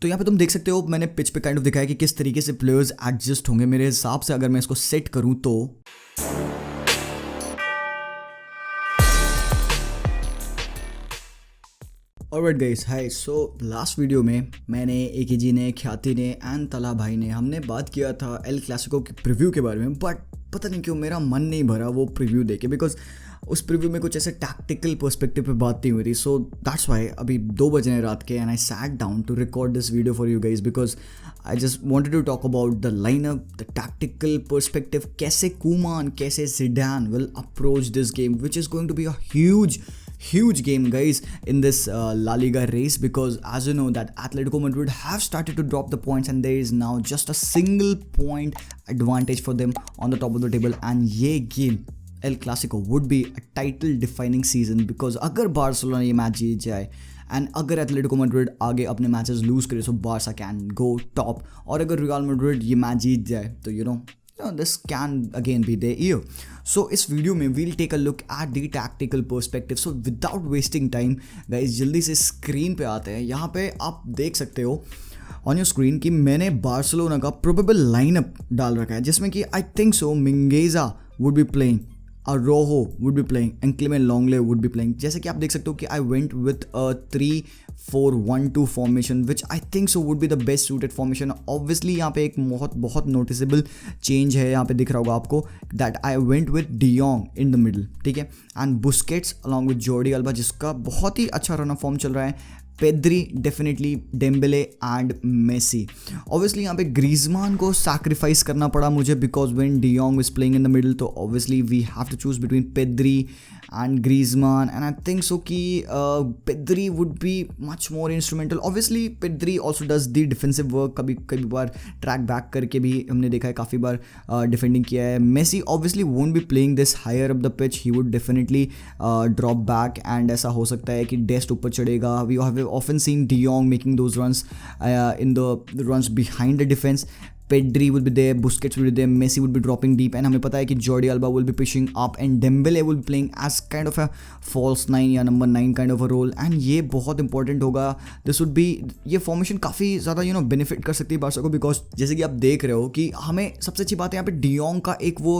तो यहाँ पे तुम देख सकते हो मैंने पिच पे काइंड ऑफ दिखाया कि किस तरीके से प्लेयर्स एडजस्ट होंगे मेरे हिसाब से। अगर मैं इसको सेट करूँ तो ऑलराइट गाइस, हाय। सो लास्ट वीडियो में मैंने एकेजी ने, ख्याति ने एंड तला भाई ने हमने बात किया था एल क्लासिको के प्रीव्यू के बारे में, बट पता नहीं क्यों मेरा मन नहीं भरा वो प्रीव्यू देके, बिकॉज उस प्रीव्यू में कुछ ऐसे टैक्टिकल पर्सपेक्टिव पे बात नहीं हुई थी। सो दैट्स वाई अभी 2 बजे हैं रात के and I sat down to record this video for you guys, because I just wanted to talk about the lineup, the tactical perspective, कैसे कुमान, कैसे Zidane will approach this game which is going to be a huge game guys in this La Liga race, because as you know that Atletico Madrid have started to drop the points and there is now just a single point advantage for them on the top of the table, and ये game El Clasico would be a title defining season, because अगर Barcelona ये match जीत जाए and अगर Atletico Madrid आगे अपने matches loose करे सो Barca can go top, और अगर रियल मैड्रिड ये मैच जीत जाए तो you know this can again be their year. So इस वीडियो में we'll take a look at the tactical perspective. So without wasting time guys, जल्दी से स्क्रीन पे आते हैं। यहाँ पे आप देख सकते हो ऑन योर स्क्रीन कि मैंने बार्सिलोना का प्रोबेबल लाइनअप डाल रखा है, जिसमें कि I think so Mingueza would be playing, Araujo would be playing and Clement Lenglet would be playing। जैसे कि आप देख सकते हो कि I went with a 3-4-1-2 formation which I think so would be the best suited formation। Obviously यहाँ पे एक बहुत noticeable change है, यहाँ पे दिख रहा होगा आपको, that I went with De Jong in the middle, ठीक है, and Busquets along with Jordi Alba जिसका बहुत ही अच्छा रन ऑफ फॉर्म चल रहा है, Pedri, definitely Dembele and Messi. Obviously यहाँ पे ग्रीजमान को सैक्रिफाइस करना पड़ा मुझे, because when De Jong is playing in the middle, तो obviously we have to choose between Pedri and Griezmann, and I think so कि Pedri would be much more instrumental. Obviously Pedri also does the defensive work, कभी बार track back करके भी हमने देखा है, काफ़ी बार डिफेंडिंग किया है। Messi obviously won't be playing this higher up the pitch, he would definitely drop back, and ऐसा हो सकता है कि डेस्ट ऊपर चढ़ेगा। We have often seen De Jong making those runs in the runs behind the defense. Pedri will be there, Busquets will be there, Messi would be dropping deep, and हमें पता है कि Jordi Alba will be pushing up and Dembele will be playing as kind of a false 9 या number 9 kind of a role, and ये बहुत important होगा। This would be, ये formation काफ़ी ज़्यादा benefit कर सकती है बार्सा को, because जैसे कि आप देख रहे हो कि हमें सबसे अच्छी बात है यहाँ पे De Jong का एक वो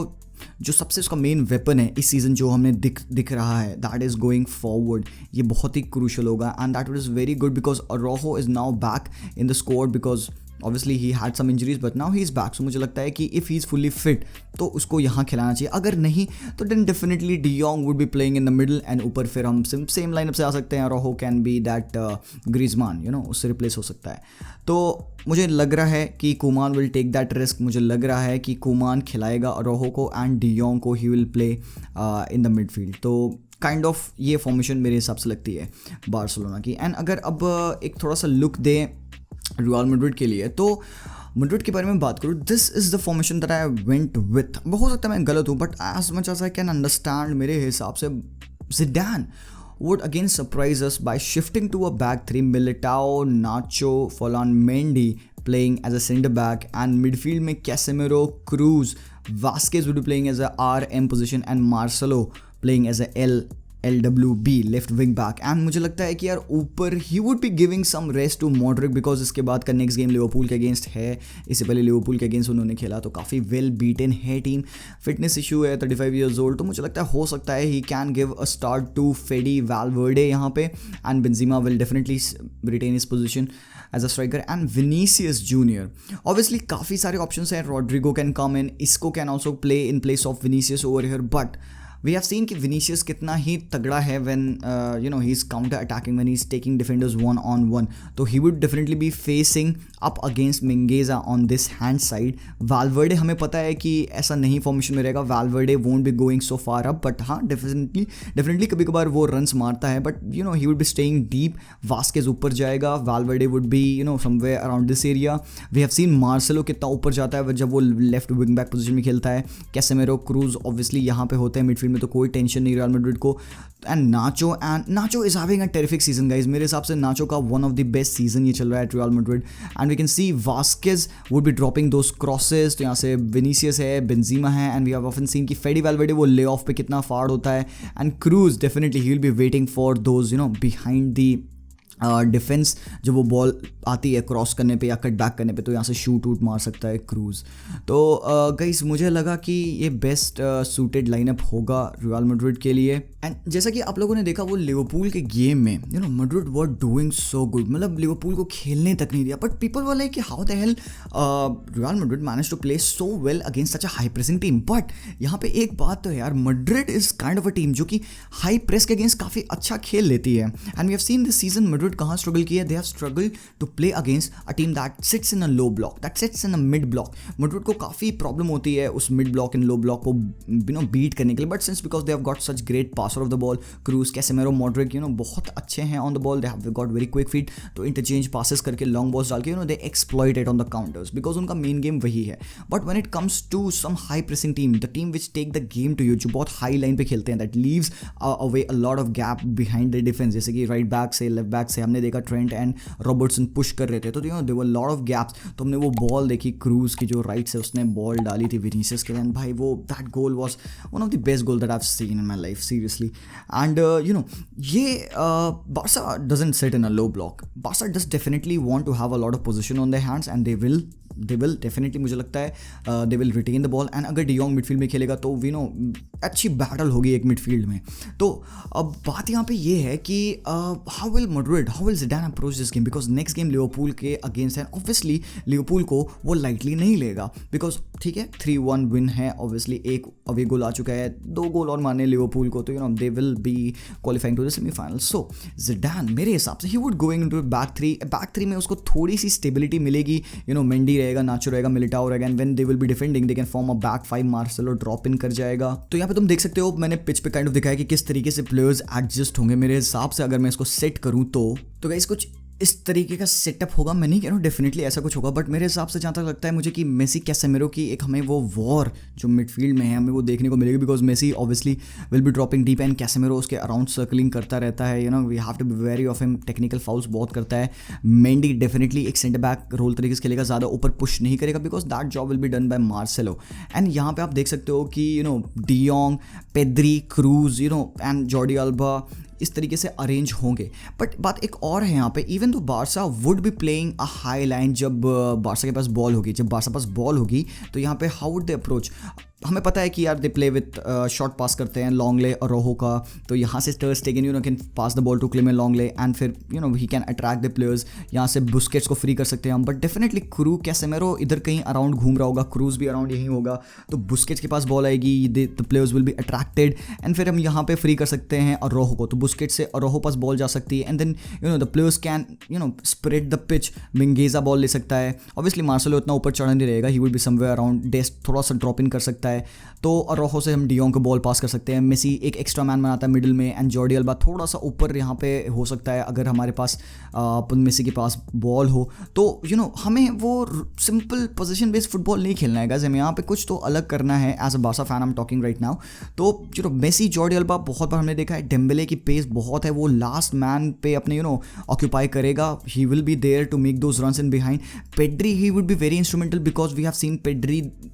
जो सबसे उसका मेन वेपन है इस सीज़न जो हमें दिख रहा है, दैट इज़ गोइंग फॉरवर्ड, ये बहुत ही क्रूशल होगा, and that is very good because Araujo is now back in the squad, because obviously he had some injuries but now he is back. So मुझे लगता है कि if he is fully fit तो उसको यहाँ खिलाना चाहिए, अगर नहीं तो then definitely De Jong would be playing in the middle, and ऊपर फिर हम सेम लाइनअप से आ सकते हैं। Araujo can be that Griezmann, you know, उससे रिप्लेस हो सकता है। तो मुझे लग रहा है कि Koeman will take that risk, मुझे लग रहा है कि कुमान खिलाएगा Araujo को एंड De Jong को he will play in the midfield. तो काइंड ऑफ ये फॉर्मेशन मेरे हिसाब से लगती है बार्सिलोना की। एंड अगर अब एक थोड़ा सा लुक दें रियल मैड्रिड के लिए, तो मैड्रिड के बारे में बात करूँ, this is the formation that I went with. हो सकता है मैं गलत हूँ, but as much as I can understand, मेरे हिसाब से Zidane would again surprise us by shifting to a back three, Militao, Nacho, Ferland Mendy playing as a centre back, and midfield में Casemiro, Cruz, Vasquez would be playing as a RM position, and Marcelo playing as a LWB left wing back. And मुझे लगता है कि यार ऊपर he would be giving some rest to Modric, because इसके बाद का नेक्स्ट गेम लिवरपूल के अगेंस्ट है, इससे पहले लिवरपूल के अगेंस्ट उन्होंने खेला, तो काफ़ी वेल बीटन है टीम, फिटनेस इशू है, 35 ईयर्स ओल्ड, तो मुझे लगता है हो सकता है he can give a start to Fede Valverde यहाँ पे, and Benzema will definitely retain his position as a striker, and Vinicius Junior. Obviously काफ़ी सारे ऑप्शन हैं, Rodrygo can come in, Isco can also play in place of Vinicius over here, but we have seen कि Vinicius कितना ही तगड़ा है when you know he is counter attacking, when he is taking defenders 1-on-1, तो ही would definitely be facing up against Mingueza on this hand side. Valverde हमें पता है कि ऐसा नहीं फॉर्मेशन में रहेगा, Valverde won't be going so far up, but हाँ डेफिनेटली कभी कभार वो रन्स मारता है, but you know he would be staying deep, Vazquez ऊपर जाएगा, Valverde would be you know somewhere around this area. We have seen Marcelo कितना ऊपर जाता है जब वो लेफ्ट विंग बैक पोजीशन में खेलता है, कैसेमेरो, क्रूज ऑब्वियसली यहाँ पे होते हैं मिडफील्ड में, तो कोई टेंशन नहीं रियल मैड्रिड को, and Nacho is having a terrific season guys. मेरे हिसाब से नाचो का one of the best season ये चल रहा है at Real Madrid, and we can see Vazquez would be dropping those crosses, तो यहाँ से विनीसियस है, बेंजीमा है, and we have often seen कि फेडी वैल्वर्डे वो ले ऑफ पे कितना फाड़ होता है, and cruise definitely he will be waiting for those you know behind the defence जब वो बॉल आती है क्रॉस करने पे या कट बैक करने पे तो यहाँ से शूट वूट मार सकता है क्रूज। तो गाइस मुझे लगा कि ये बेस्ट सूटेड लाइनअप होगा रियल मैड्रिड के लिए। एंड जैसा कि आप लोगों ने देखा वो लिवरपूल के गेम में Madrid were doing so good, मतलब लिवरपूल को खेलने तक नहीं दिया, बट पीपल वर लाइक कि how the hell Real Madrid manage to play so well against such a high pressing team. But यहाँ पे एक बात तो है यार, Madrid is kind of a team जो कि हाई प्रेस के अगेंस्ट काफ़ी अच्छा खेल लेती है। And we have seen this season Madrid कहाँ स्ट्रगल किया है, they have struggle to play against a team that sits in a low block, that sits in a mid block. Madrid को काफ़ी प्रॉब्लम होती है उस mid block in low block को beat करने के लिए, but since because they have got such great passer of the ball, Kroos, Casemiro, Modric बहुत अच्छे हैं on the ball, they have got very quick feet, तो इंटरचेंज पासेस करके long balls डाल के they exploit it on the counters because उनका main game वही है। But when it comes to some high pressing team, the team which take the game to you, जो बहुत high line पे खेलते हैं, that leaves away a lot of gap behind the defence, जैसे कि right back से left back से हमने देखा ट्रेंट एंड रॉबर्टसन पुश कर रहे थे, तो दे वर लॉट ऑफ गैप्स। तो हमने वो बॉल देखी क्रूज की जो राइट से उसने बॉल डाली थी विनीसियस के लिए, भाई वो that goal was one of the best goal that I have seen in my life seriously. And ये Barca doesn't sit in a low block, Barca does definitely want to have a lot of position on their hands and they will definitely, मुझे लगता है they will retain the ball. And अगर De Jong midfield में खेलेगा तो we know अच्छी battle होगी एक मिडफील्ड में। तो अब बात यहाँ पे ये है कि how will Zidane approach this game, because next game Liverpool के अगेंस्ट है। ऑब्वियसली लिवरपूल को वो लाइटली नहीं लेगा, बिकॉज ठीक है 3-1 विन है, ऑब्वियसली एक अवे गोल आ चुका है, 2 गोल और मारने लिवरपूल को, तो they will be qualifying to the semifinal. So Zidane मेरे हिसाब से he would going into back three में उसको थोड़ी सी स्टेबिलिटी मिलेगी, मेंडी रहेगा, नाचो रहेगा, मिलिटाओ रहेगा, and when they will B defending they can form a back 5, Marcelo drop in कर जाएगा। तो यहाँ पे तुम देख सकते हो मैंने पिच पे काइंड ऑफ दिखाया कि किस तरीके से प्लेयर्स एडजस्ट होंगे मेरे हिसाब से। अगर मैं इसको सेट करूँ तो गाइस कुछ इस तरीके का सेटअप होगा, मैं नहीं कह रहा हूँ डेफिनेटली ऐसा कुछ होगा, बट मेरे हिसाब से जहाँ तक लगता है मुझे कि मेसी कैसेमेरो की एक हमें वो वॉर जो मिडफील्ड में है हमें वो देखने को मिलेगी, because Messi obviously will be dropping deep and Casemiro उसके अराउंड सर्कलिंग करता रहता है, we have to be very of him, technical fouls बहुत करता है। मेंडी डेफिनेटली एक सेंटर बैक रोल तरीके से खेलेगा, ज़्यादा ऊपर पुश नहीं करेगा because that job will be done by Marcelo. And यहाँ पे आप देख सकते हो कि De Jong, Pedri, Kroos and Jordi Alba इस तरीके से अरेंज होंगे। बट बात एक और है यहाँ पे, इवन तो Barca would be playing a high line, जब बार्सा के पास बॉल होगी, जब बार्सा पास बॉल होगी तो यहाँ पे हाउ वुड दे अप्रोच। हमें पता है कि यार they play with short pass करते हैं लॉन्गले और रोहो का, तो यहाँ से ter Stegen can pass the ball to Clement Lenglet and फिर he can attract the players, यहाँ से बुस्केट्स को फ्री कर सकते हैं हम। बट डेफिनेटली क्रू कैसेमेरो इधर कहीं अराउंड घूम रहा होगा, क्रूज भी अराउंड यहीं होगा, तो बुस्केट्स के पास बॉल आएगी, the players will be attracted and फिर हम यहाँ पे फ्री कर सकते हैं और रोहो को, तो बुस्केट से और रोहो पास बॉल जा सकती है and then the players can spread the pitch. Mingueza ball ले सकता है, ऑब्वियसली मार्सेलो इतना ऊपर चढ़ा नहीं रहेगा, he will be somewhere around Dest, थोड़ा सा ड्रॉप इन कर सकता है, तो रोहो से हम डियोंग को बॉल पास कर सकते हैं। मेसी एक एक्स्ट्रा मैन बनाता है मिडिल में एंड जॉर्डी अल्बा थोड़ा सा ऊपर यहाँ पे हो सकता है अगर हमारे पास मेसी के पास बॉल हो, तो हमें वो सिंपल पोजीशन बेस्ड फुटबॉल नहीं खेलना है गाइस, हमें यहाँ पे कुछ तो अलग करना है। As a Barca fan I am talking right now, तो मेसी, जॉर्डी अल्बा बहुत बार हमने देखा है, डेम्बेले की पेस बहुत है, वो लास्ट मैन पे अपने ऑक्यूपाई करेगा, he will be there to make those runs in behind. Pedri he would be very instrumental because we have seen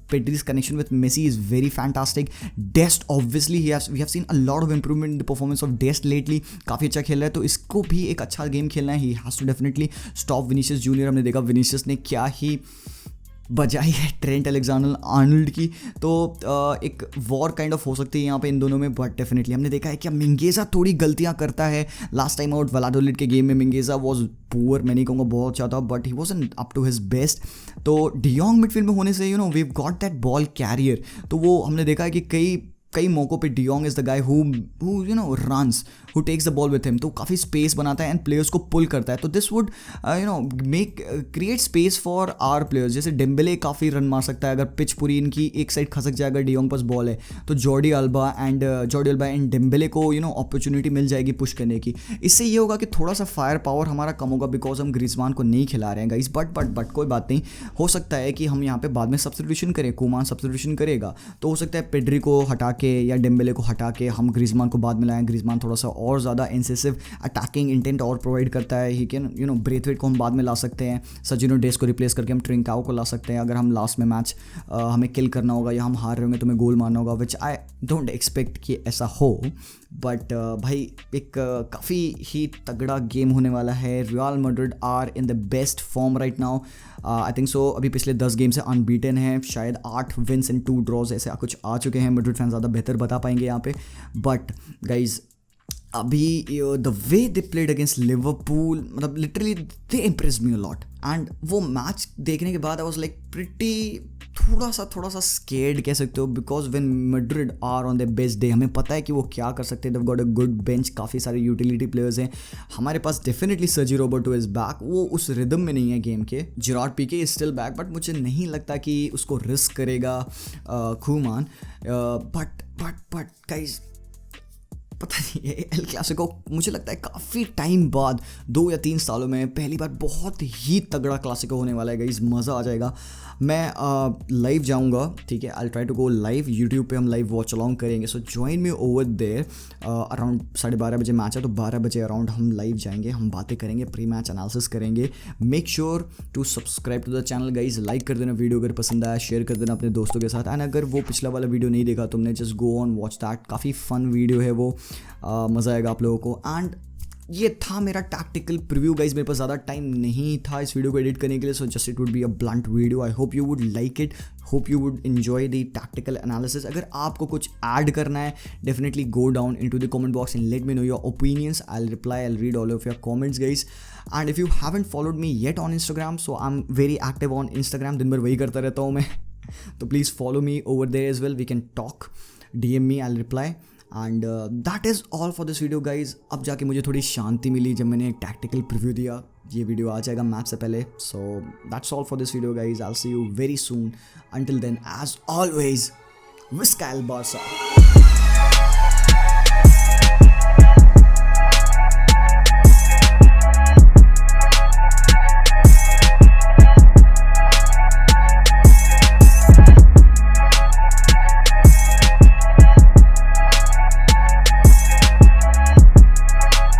Pedri's connection with Messi is very fantastic. Dest obviously we have seen a lot of improvement in the performance of Dest lately. काफ़ी अच्छा खेल रहा है, तो इसको भी एक अच्छा गेम खेलना है. He has to definitely stop Vinicius Junior. हमने देखा Vinicius ने क्या ही बजाई है ट्रेंट अलेक्जेंडर आर्नल्ड की, तो एक वॉर काइंड ऑफ हो सकती है यहाँ पे इन दोनों में. बट डेफिनेटली हमने देखा है क्या मिंगेजा थोड़ी गलतियाँ करता है. लास्ट टाइम आउट वलाडोलिड के गेम में मिंगेजा वॉज पुअर, मैं नहीं कहूँगा बहुत ज़्यादा, but he wasn't up to his best. तो डियोंग मिडफील्ड में होने से we've got that ball carrier, तो वो हमने देखा है कि कई मौक़ों पे De Jong is the guy who runs, who takes the ball with him, तो काफ़ी स्पेस बनाता है एंड प्लेयर्स को पुल करता है. तो this would create space for our players. जैसे डेम्बेले काफ़ी रन मार सकता है अगर पिच पूरी इनकी एक साइड खसक जाए, अगर डियोंग पास बॉल है तो जॉर्डी अल्बा एंड डेम्बेले को अपॉर्चुनिटी मिल जाएगी पुश करने की. इससे ये होगा कि थोड़ा सा फायर पावर हमारा कम होगा बिकॉज हम ग्रीजमान को नहीं खिला रहे हैं गाइस. बट कोई बात नहीं, हो सकता है कि हम यहाँ पे बाद में सब्स्टिट्यूशन करें, कोमान सब्स्टिट्यूशन करेगा, तो हो सकता है पेड्री को हटा के या डेम्बेले को हटा के हम ग्रीजमान को बाद में लाएं. ग्रीजमान थोड़ा सा और ज़्यादा इंसेसिव अटैकिंग इंटेंट और प्रोवाइड करता है. ही कैन ब्रेथवेट को हम बाद में ला सकते हैं, सचिनो डेस को रिप्लेस करके हम ट्रिंकाओ को ला सकते हैं. अगर हम लास्ट में मैच हमें किल करना होगा या हम हार रहे होंगे तो हमें गोल मारना होगा, विच आई डोंट एक्सपेक्ट कि ऐसा हो, बट भाई एक काफ़ी ही तगड़ा गेम होने वाला है। Real Madrid are in the best form right now, I think so. अभी पिछले 10 गेम से अनबीटन है, शायद 8 विन्स एंड 2 ड्रॉज ऐसे कुछ आ चुके हैं। मैड्रिड फैन ज़्यादा बेहतर बता पाएंगे यहाँ पे, बट गाइज अभी the way they played against Liverpool, मतलब literally they impress me a lot. And वो मैच देखने के बाद आई वाज लाइक प्रिटी थोड़ा सा स्केर्ड कह सकते हो, because when Madrid are on the best day हमें पता है कि वो क्या कर सकते हैं। They have got a good bench, काफ़ी सारे यूटिलिटी प्लेयर्स हैं हमारे पास। Definitely Sergi Roberto is back, वो उस रिदम में नहीं है गेम के। Gerard Pique is still back, but मुझे नहीं लगता कि उसको रिस्क करेगा खूमान। बट गाइस पता नहीं, एल क्लासिको मुझे लगता है काफ़ी टाइम बाद 2 या 3 सालों में पहली बार बहुत ही तगड़ा क्लासिको होने वाला है गाइस, मज़ा आ जाएगा। मैं लाइव जाऊंगा, ठीक है, I try to go live, YouTube पे हम लाइव वॉच अलॉन्ग करेंगे। So join me over there. Around 12:30 बजे मैच है, तो 12 बजे अराउंड हम लाइव जाएंगे, हम बातें करेंगे, प्री मैच एनालिसिस करेंगे। Make sure to subscribe to the channel guys, like कर देना वीडियो अगर पसंद आया, शेयर कर देना अपने दोस्तों के साथ। एंड अगर वो पिछला वाला वीडियो नहीं देखा तुमने, just go on watch that, काफ़ी फन वीडियो है वो, मज़ा आएगा आप लोगों को। एंड ये था मेरा टैक्टिकल प्रीव्यू गाइज, मेरे पास ज़्यादा टाइम नहीं था इस वीडियो को एडिट करने के लिए, so just it would be a blunt video. I hope you would like it, hope you would enjoy the tactical analysis. अगर आपको कुछ ऐड करना है, definitely go down into the comment box and let me know your opinions. I will reply, I will read all of your comments guys. And if you haven't followed me yet on Instagram, so I am very active on Instagram, दिन भर वही करता रहता हूँ मैं तो please follow me over there as well, we can talk, DM me, I will reply. And that is all for this video guys. अब जाके मुझे थोड़ी शांति मिली जब मैंने एक टैक्टिकल प्रीव्यू दिया। ये वीडियो आ जाएगा मैच से पहले। So that's all for this video guys, I will see you very soon. Until then, as always, विस्का एल बार्सा।